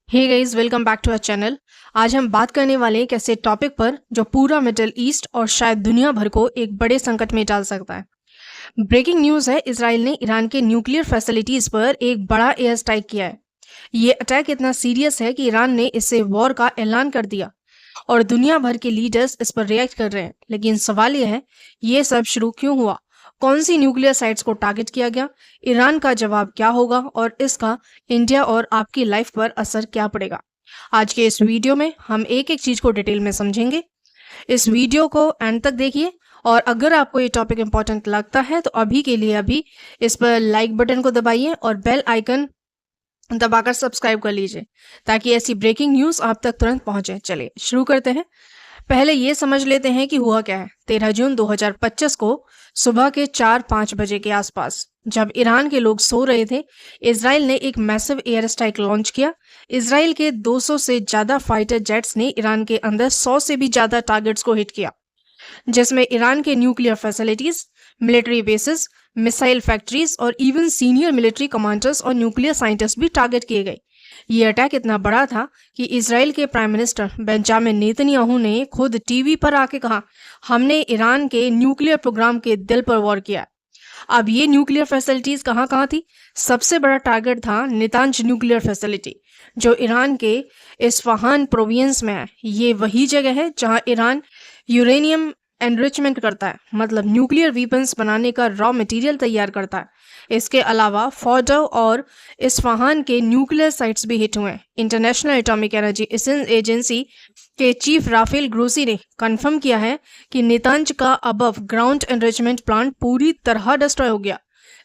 Hey guys, welcome back to our channel. आज हम बात करने वाले हैं एक ऐसे टॉपिक पर जो पूरा मिडिल ईस्ट और शायद दुनिया भर को एक बड़े संकट में डाल सकता है। ब्रेकिंग न्यूज़ है, इसराइल ने ईरान के न्यूक्लियर फैसिलिटीज पर एक बड़ा एयर स्ट्राइक किया है। ये अटैक इतना सीरियस है कि ईरान ने इससे वॉर का ऐलान कर दिया और दुनिया भर के लीडर्स इस पर रिएक्ट कर रहे हैं। लेकिन सवाल यह है, ये सब शुरू क्यों हुआ? कौन सी न्यूक्लियर साइट्स को टारगेट किया गया? ईरान का जवाब क्या होगा और इसका इंडिया और आपकी लाइफ पर असर क्या पड़ेगा? आज के इस वीडियो में हम एक एक चीज को डिटेल में समझेंगे। इस वीडियो को एंड तक देखिए और अगर आपको ये टॉपिक इंपॉर्टेंट लगता है तो अभी के लिए अभी इस पर लाइक बटन को दबाइए और बेल आइकन दबाकर सब्सक्राइब कर लीजिए ताकि ऐसी ब्रेकिंग न्यूज आप तक तुरंत पहुंचे। चलिए शुरू करते हैं। पहले ये समझ लेते हैं कि हुआ क्या है। 13 जून 2025 को सुबह के 4-5 बजे के आसपास जब ईरान के लोग सो रहे थे, इसराइल ने एक मैसिव एयर स्ट्राइक लॉन्च किया। इसराइल के 200 से ज्यादा फाइटर जेट्स ने ईरान के अंदर 100 से भी ज्यादा टारगेट्स को हिट किया, जिसमें ईरान के nuclear facilities, military bases, missile factories और इवन सीनियर मिलिट्री कमांडर्स और न्यूक्लियर साइंटिस्ट भी टारगेट किए गए। ये अटैक इतना बड़ा था कि इसराइल के प्राइम मिनिस्टर बेंजामिन नेतन्याहू ने खुद टीवी पर आके कहा, हमने ईरान के न्यूक्लियर प्रोग्राम के दिल पर वॉर किया। अब ये न्यूक्लियर फैसिलिटीज कहाँ कहाँ थी? सबसे बड़ा टारगेट था नेतांज न्यूक्लियर फैसिलिटी, जो ईरान के इस्फहान प्रोविंस में है। ये वही जगह है जहाँ ईरान यूरेनियम एनरिचमेंट करता है, मतलब न्यूक्लियर वीपन्स बनाने का रॉ मटेरियल तैयार करता है। इसके अलावा फॉर्डो और इस्फहान के न्यूक्लियर साइट्स भी हिट हुए हैं। इंटरनेशनल एटॉमिक एनर्जी एजेंसी के चीफ राफेल ग्रोसी ने कंफर्म किया है कि नेतांज का अबव ग्राउंड एनरिचमेंट प्लांट पूरी तरह डिस्ट्रॉय हो गया,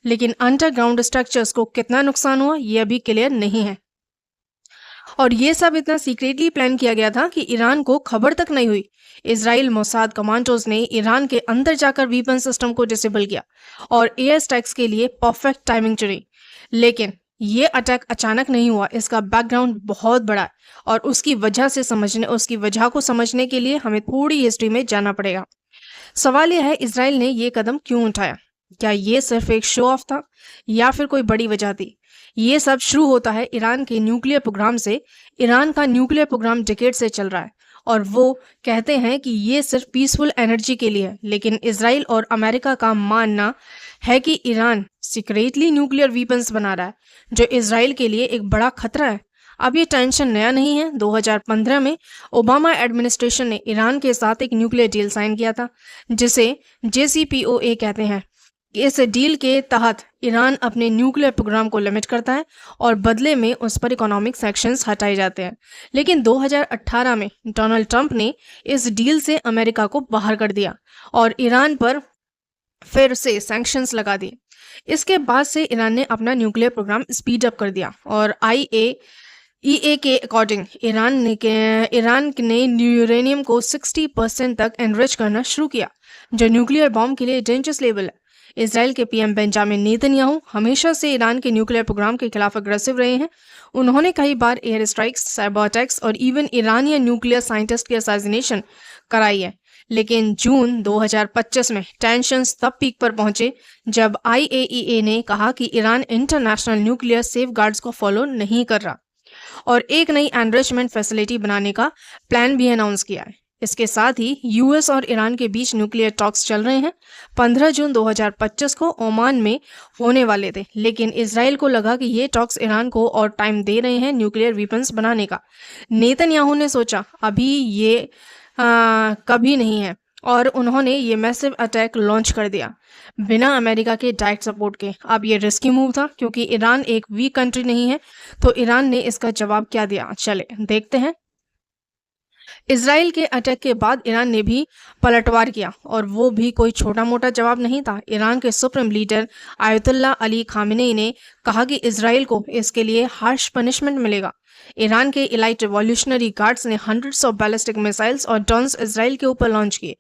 लेकिन अंडरग्राउंड स्ट्रक्चर्स को कितना नुकसान हुआ ये अभी क्लियर नहीं है। और ये सब इतना सीक्रेटली प्लान किया गया था कि ईरान को खबर तक नहीं हुई। इजराइल मोसाद कमांडोज ने ईरान के अंदर जाकर वीपन सिस्टम को डिसेबल किया और एयर स्ट्राइक्स के लिए परफेक्ट टाइमिंग चुनी। लेकिन ये अटैक अचानक नहीं हुआ, इसका बैकग्राउंड बहुत बड़ा है और उसकी वजह को समझने के लिए हमें थोड़ी हिस्ट्री में जाना पड़ेगा। सवाल यह है, इजराइल ने ये कदम क्यों उठाया? क्या ये सिर्फ एक शो ऑफ था या फिर कोई बड़ी वजह थी? ये सब शुरू होता है ईरान के न्यूक्लियर प्रोग्राम से। ईरान का न्यूक्लियर प्रोग्राम डिकेड से चल रहा है और वो कहते हैं कि ये सिर्फ पीसफुल एनर्जी के लिए है, लेकिन इसराइल और अमेरिका का मानना है कि ईरान सीक्रेटली न्यूक्लियर वीपन्स बना रहा है, जो इसराइल के लिए एक बड़ा खतरा है। अब ये टेंशन नया नहीं है। 2015 में ओबामा एडमिनिस्ट्रेशन ने ईरान के साथ एक न्यूक्लियर डील साइन किया था, जिसे JCPOA कहते हैं। इस डील के तहत ईरान अपने न्यूक्लियर प्रोग्राम को लिमिट करता है और बदले में उस पर इकोनॉमिक सैंक्शंस हटाए जाते हैं। लेकिन 2018 में डोनाल्ड ट्रंप ने इस डील से अमेरिका को बाहर कर दिया और ईरान पर फिर से सैंक्शंस लगा दिए। इसके बाद से ईरान ने अपना न्यूक्लियर प्रोग्राम स्पीड अप कर दिया और IAEA के अकॉर्डिंग ईरान ने यूरेनियम को 60% तक एनरिच करना शुरू किया, जो न्यूक्लियर बॉम्ब के लिए डेंजरस लेवल है। इसराइल के PM बेंजामिन नेतन्याहू हमेशा से ईरान के न्यूक्लियर प्रोग्राम के खिलाफ अग्रेसिव रहे हैं। उन्होंने कई बार एयर स्ट्राइक्स, साइबर अटैक्स और इवन ईरानियन न्यूक्लियर साइंटिस्ट की असैसिनेशन कराई है। लेकिन जून 2025 में टेंशंस तब पीक पर पहुंचे जब IAEA ने कहा कि ईरान इंटरनेशनल न्यूक्लियर सेफगार्ड्स को फॉलो नहीं कर रहा और एक नई एनरिचमेंट फैसिलिटी बनाने का प्लान भी अनाउंस किया है। इसके साथ ही US और ईरान के बीच न्यूक्लियर टॉक्स चल रहे हैं। 15 जून 2025 को ओमान में होने वाले थे, लेकिन इसराइल को लगा कि ये टॉक्स ईरान को और टाइम दे रहे हैं न्यूक्लियर वीपन्स बनाने का। नेतन्याहू ने सोचा अभी ये कभी नहीं है और उन्होंने ये मैसिव अटैक लॉन्च कर दिया बिना अमेरिका के डायरेक्ट सपोर्ट के। अब ये रिस्की मूव था क्योंकि ईरान एक वीक कंट्री नहीं है, तो ईरान ने इसका जवाब क्या दिया, चले देखते हैं। इसराइल के अटैक के बाद ईरान ने भी पलटवार किया और वो भी कोई छोटा मोटा जवाब नहीं था। ईरान के supreme leader Ayatollah Ali Khamenei ने कहा कि इसराइल को इसके लिए हार्श पनिशमेंट मिलेगा। ईरान के इलाइट रिवॉल्यूशनरी गार्ड्स ने हंड्रेड्स ऑफ बैलिस्टिक मिसाइल्स और ड्रोन्स इसराइल के ऊपर लॉन्च किए,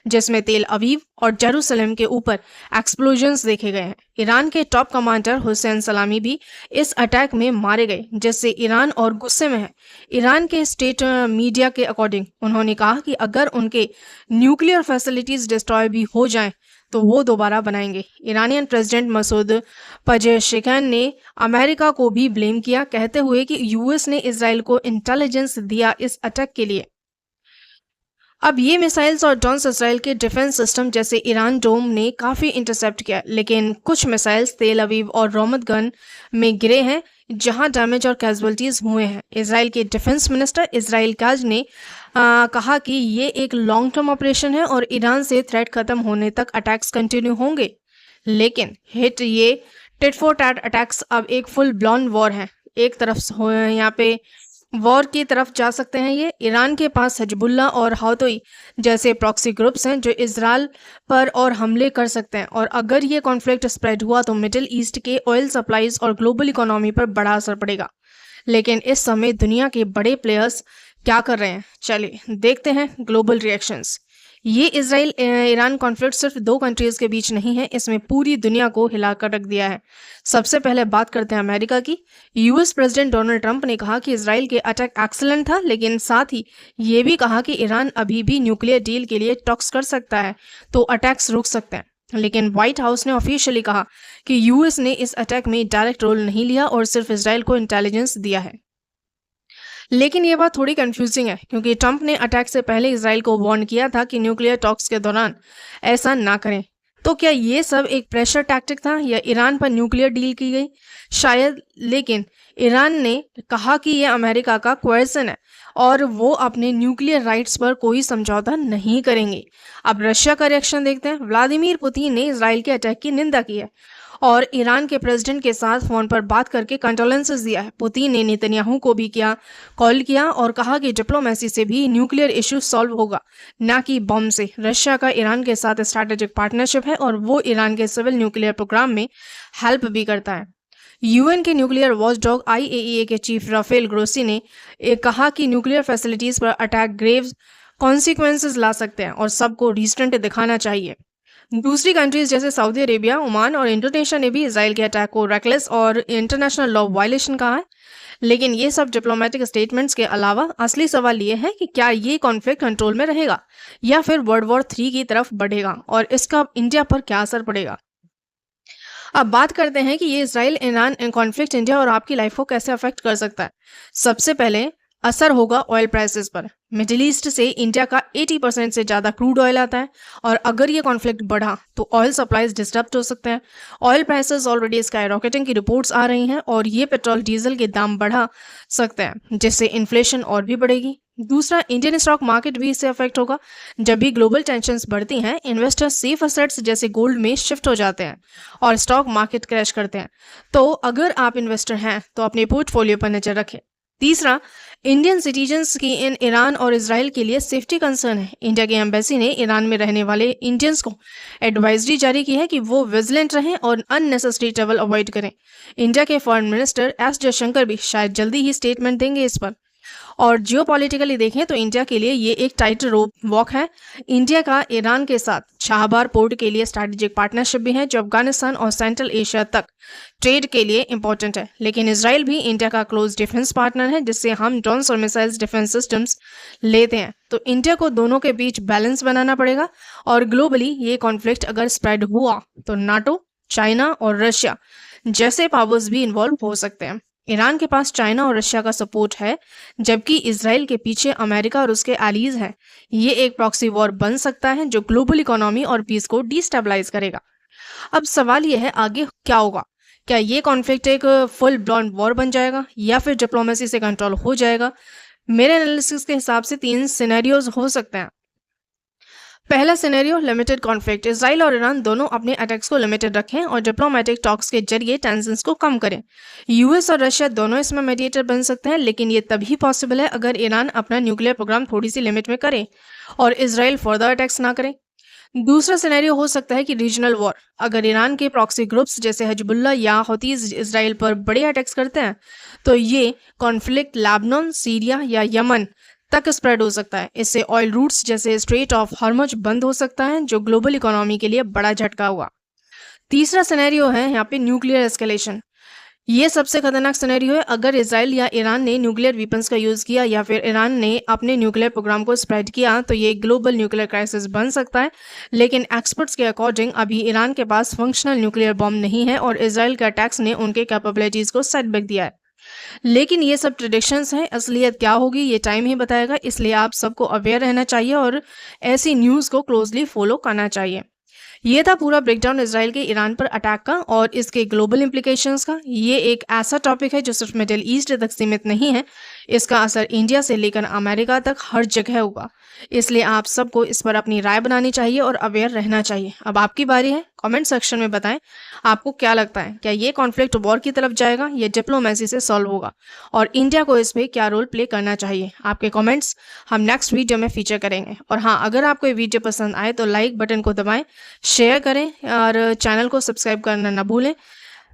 जिसमें तेल अवीव और जेरूसलम के ऊपर एक्सप्लोजन्स देखे गए हैं। ईरान के टॉप कमांडर हुसैन सलामी भी इस अटैक में मारे गए, जिससे ईरान और गुस्से में है। ईरान के स्टेट मीडिया के अकॉर्डिंग उन्होंने कहा कि अगर उनके न्यूक्लियर फैसिलिटीज डिस्ट्रॉय भी हो जाएं तो वो दोबारा बनाएंगे। ईरानियन प्रेसिडेंट मसूद पजेशिकियान ने अमेरिका को भी ब्लेम किया, कहते हुए कि यूएस ने इसराइल को इंटेलिजेंस दिया इस अटैक के लिए। अब ये मिसाइल्स और ड्रोन्स इसराइल के डिफेंस सिस्टम जैसे ईरान डोम ने काफ़ी इंटरसेप्ट किया, लेकिन कुछ मिसाइल्स तेल अवीव और रोमत गन में गिरे हैं, जहां डैमेज और कैजुअलिटीज हुए हैं। इसराइल के डिफेंस मिनिस्टर इसराइल काज ने कहा कि ये एक लॉन्ग टर्म ऑपरेशन है और ईरान से थ्रेट खत्म होने तक अटैक्स कंटिन्यू होंगे। लेकिन ये टिट फॉर टैट अटैक्स अब एक फुल ब्लॉन वॉर है। एक तरफ यहाँ पे वॉर की तरफ जा सकते हैं ये। ईरान के पास हिजबुल्लाह और हौती जैसे प्रॉक्सी ग्रुप्स हैं जो इजराइल पर और हमले कर सकते हैं, और अगर ये कॉन्फ्लिक्ट स्प्रेड हुआ तो मिडिल ईस्ट के ऑयल सप्लाईज और ग्लोबल इकोनॉमी पर बड़ा असर पड़ेगा। लेकिन इस समय दुनिया के बड़े प्लेयर्स क्या कर रहे हैं, चलिए देखते हैं ग्लोबल रिएक्शंस। ये इसराइल ईरान कॉन्फ्लिक्ट सिर्फ दो कंट्रीज के बीच नहीं है, इसमें पूरी दुनिया को हिलाकर रख दिया है। सबसे पहले बात करते हैं अमेरिका की। यूएस प्रेसिडेंट डोनाल्ड ट्रंप ने कहा कि इसराइल के अटैक एक्सीलेंट था, लेकिन साथ ही ये भी कहा कि ईरान अभी भी न्यूक्लियर डील के लिए टॉक्स कर सकता है, तो अटैक्स रुक सकते हैं। लेकिन व्हाइट हाउस ने ऑफिशियली कहा कि यूएस ने इस अटैक में डायरेक्ट रोल नहीं लिया और सिर्फ इसराइल को इंटेलिजेंस दिया है। लेकिन ये बात थोड़ी कंफ्यूजिंग है, क्योंकि ट्रंप ने अटैक से पहले इसराइल को वार्न किया था कि न्यूक्लियर टॉक्स के दौरान ऐसा ना करें। तो क्या ये सब एक प्रेशर टैक्टिक था या ईरान पर न्यूक्लियर डील की गई? शायद। लेकिन ईरान ने कहा कि यह अमेरिका का क्वेश्चन है और वो अपने न्यूक्लियर राइट्स पर कोई समझौता नहीं करेंगे। अब रशिया का रिएक्शन देखते हैं। व्लादिमीर पुतिन ने इसराइल के अटैक की निंदा की है और ईरान के प्रेसिडेंट के साथ फोन पर बात करके कंडोलेंसेस दिया है। पुतिन ने नेतन्याहू को भी कॉल किया और कहा कि डिप्लोमेसी से भी न्यूक्लियर इशू सॉल्व होगा, ना कि बम से। रशिया का ईरान के साथ स्ट्रैटेजिक पार्टनरशिप है और वो ईरान के सिविल न्यूक्लियर प्रोग्राम में हेल्प भी करता है। यूएन के न्यूक्लियर वॉचडॉग आईएईए के चीफ राफेल ग्रोसी ने कहा कि न्यूक्लियर फैसिलिटीज पर अटैक ग्रेव कॉन्सिक्वेंसेस ला सकते हैं और सबको रिस्ट्रेंट दिखाना चाहिए। दूसरी कंट्रीज जैसे सऊदी अरेबिया, ओमान और इंडोनेशिया ने भी इसराइल के अटैक को रेकलेस और इंटरनेशनल लॉ वायलेशन कहा है। लेकिन ये सब डिप्लोमेटिक स्टेटमेंट्स के अलावा असली सवाल ये है कि क्या ये कॉन्फ्लिक्ट कंट्रोल में रहेगा या फिर वर्ल्ड वॉर 3 की तरफ बढ़ेगा और इसका इंडिया पर क्या असर पड़ेगा। अब बात करते हैं कि ये इसराइल ईरान कॉन्फ्लिक्ट इंडिया और आपकी लाइफ को कैसे अफेक्ट कर सकता है। सबसे पहले असर होगा ऑयल प्राइसेस पर। मिडिल ईस्ट से इंडिया का 80% से ज़्यादा क्रूड ऑयल आता है और अगर ये कॉन्फ्लिक्ट बढ़ा तो ऑयल सप्लाईज डिस्टर्ब हो सकते हैं। Oil prices already sky rocketing की रिपोर्ट्स आ रही हैं और ये पेट्रोल डीजल के दाम बढ़ा सकते हैं, जिससे इन्फ्लेशन और भी बढ़ेगी। दूसरा, इंडियन स्टॉक मार्केट भी इससे अफेक्ट होगा। जब भी ग्लोबल टेंशन्स बढ़ती हैं, इन्वेस्टर्स सेफ असेट्स जैसे गोल्ड में शिफ्ट हो जाते हैं और स्टॉक मार्केट क्रैश करते हैं। तो अगर आप इन्वेस्टर हैं तो अपने पोर्टफोलियो पर नजर रखें। तीसरा, इंडियन सिटीजन्स की इन ईरान और इसराइल के लिए सेफ्टी कंसर्न है। इंडिया की एम्बेसी ने ईरान में रहने वाले इंडियंस को एडवाइजरी जारी की है कि वो विजिलेंट रहें और अननेसेसरी ट्रैवल अवॉइड करें। इंडिया के फॉरेन मिनिस्टर एस जयशंकर भी शायद जल्दी ही स्टेटमेंट देंगे इस पर। और जियोपॉलिटिकली देखें तो इंडिया के लिए ये एक टाइट रोप वॉक है। इंडिया का ईरान के साथ शाहबार पोर्ट के लिए स्ट्रैटेजिक पार्टनरशिप भी है, जो अफगानिस्तान और सेंट्रल एशिया तक ट्रेड के लिए इंपॉर्टेंट है। लेकिन इसराइल भी इंडिया का क्लोज डिफेंस पार्टनर है, जिससे हम ड्रोन्स और मिसाइल्स डिफेंस सिस्टम्स लेते हैं। तो इंडिया को दोनों के बीच बैलेंस बनाना पड़ेगा और ग्लोबली ये कॉन्फ्लिक्ट अगर स्प्रेड हुआ तो नाटो, चाइना और रशिया जैसे पावर्स भी इन्वॉल्व हो सकते हैं। ईरान के पास चाइना और रशिया का सपोर्ट है, जबकि इसराइल के पीछे अमेरिका और उसके एलीज हैं। ये एक प्रॉक्सी वॉर बन सकता है जो ग्लोबल इकोनॉमी और पीस को डिस्टेबलाइज करेगा। अब सवाल ये है, आगे क्या होगा? क्या ये कॉन्फ्लिक्ट एक फुल ब्लॉन वॉर बन जाएगा या फिर डिप्लोमेसी से कंट्रोल हो जाएगा? मेरे एनालिसिस के हिसाब से 3 सिनेरियोज हो सकते हैं। पहला सिनेरियो, लिमिटेड कॉन्फ्लिक्ट। इसराइल और ईरान दोनों अपने अटैक्स को लिमिटेड रखें और डिप्लोमेटिक टॉक्स के जरिए टेंशन्स को कम करें। यूएस और रशिया दोनों इसमें मीडिएटर बन सकते हैं, लेकिन ये तभी पॉसिबल है अगर ईरान अपना न्यूक्लियर प्रोग्राम थोड़ी सी लिमिट में करे और इसराइल फर्दर अटैक्स ना करे। दूसरा सिनेरियो हो सकता है कि रीजनल वॉर। अगर ईरान के प्रॉक्सी ग्रुप्स जैसे हिजबुल्लाह या हौतीज इसराइल पर बड़े अटैक्स करते हैं तो ये कॉन्फ्लिक्ट लेबनान, सीरिया या यमन तक स्प्रेड हो सकता है। इससे ऑयल रूट्स जैसे स्ट्रेट ऑफ हॉर्मुज बंद हो सकता है, जो ग्लोबल इकोनॉमी के लिए बड़ा झटका हुआ। तीसरा सिनेरियो है यहाँ पे न्यूक्लियर एस्केलेशन। ये सबसे खतरनाक सिनेरियो है अगर इजराइल या ईरान ने न्यूक्लियर वीपन्स का यूज़ किया या फिर ईरान ने अपने न्यूक्लियर प्रोग्राम को स्प्रेड किया तो ये ग्लोबल न्यूक्लियर क्राइसिस बन सकता है। लेकिन एक्सपर्ट्स के अकॉर्डिंग अभी ईरान के पास फंक्शनल न्यूक्लियर बॉम्ब नहीं है और इजराइल के अटैक्स ने उनके कैपेबिलिटीज़ को सेटबैक दिया है। लेकिन ये सब प्रेडिक्शंस हैं, असलियत क्या होगी ये टाइम ही बताएगा, इसलिए आप सबको अवेयर रहना चाहिए और ऐसी न्यूज़ को क्लोजली फॉलो करना चाहिए। ये था पूरा ब्रेकडाउन इजराइल के ईरान पर अटैक का और इसके ग्लोबल इम्प्लीकेशंस का। ये एक ऐसा टॉपिक है जो सिर्फ मिडिल ईस्ट तक सीमित नहीं है, इसका असर इंडिया से लेकर अमेरिका तक हर जगह होगा। इसलिए आप सबको इस पर अपनी राय बनानी चाहिए और अवेयर रहना चाहिए। अब आपकी बारी है, कमेंट सेक्शन में बताएं आपको क्या लगता है, क्या ये कॉन्फ्लिक्ट वॉर की तरफ जाएगा या डिप्लोमेसी से सॉल्व होगा और इंडिया को इसमें क्या रोल प्ले करना चाहिए। आपके कमेंट्स हम नेक्स्ट वीडियो में फीचर करेंगे। और हाँ, अगर आपको ये वीडियो पसंद आए तो लाइक बटन को दबाएं, शेयर करें और चैनल को सब्सक्राइब करना ना भूलें।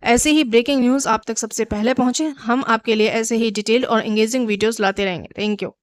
ऐसे ही ब्रेकिंग न्यूज़ आप तक सबसे पहले पहुंचे, हम आपके लिए ऐसे ही डिटेल और एंगेजिंग वीडियोस लाते रहेंगे। Thank you.